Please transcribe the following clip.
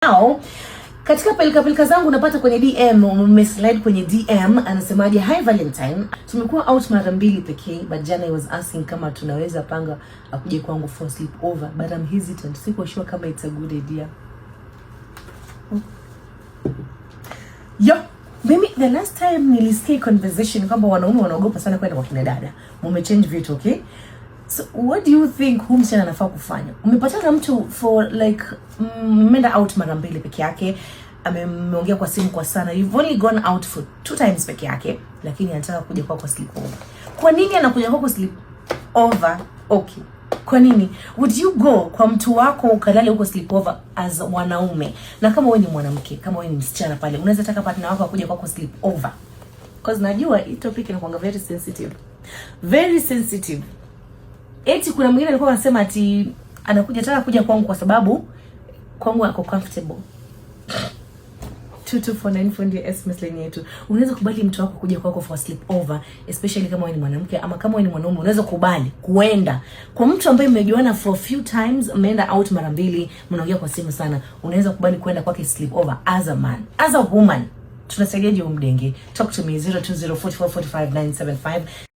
Now, katika pelika zangu napata kwenye DM, umeslide kwenye DM, anasemaje, hi Valentine, tumekuwa out mara 2 pekee, but jana I was asking kama tunaweza panga akuje kwangu for sleep over, but I'm hesitant, siko sure kama it's a good idea. Yo, mimi the last time nilisikia conversation kwamba wanaume wanaogopa sana kwenda kwa kina dada. Mume-change vitu, okay? So what do you think huyu msichana anafaa kufanya? Umepatana na mtu for like mmeenda out mara 2 peke yake, ameongea kwa simu kwa sana, you've only gone out for 2 times peke yake, lakini anataka kuja kwako sleep over. Kwa nini anakuja kwako sleep over? Okay. Kwa nini? Would you go kwa mtu wako ukalale huko sleep over as wanaume? Na kama wewe ni mwanamke, kama wewe ni msichana pale, unaweza taka partner wako akuje kwako sleep over? Because najua hii topic inakuwa very sensitive. Very sensitive. Eti kuna mwingine alikuwa anasema ati anakuja tena kuja kwangu kwa sababu kwangu ako comfortable. 2249 fundi SMS line yetu. Unaweza kubali mtu wako kuja kwako for sleep over, especially kama wewe ni mwanamke, ama kama wewe ni mwanaume unaweza kubali kuenda kwa mtu ambaye mmejuana for few times, mmeenda out mara 2, mnaongea kwa simu sana, unaweza kubali kwenda kwake sleep over as a man, as a woman. Tunasaidiaje umdenge? Talk to me 0204445975.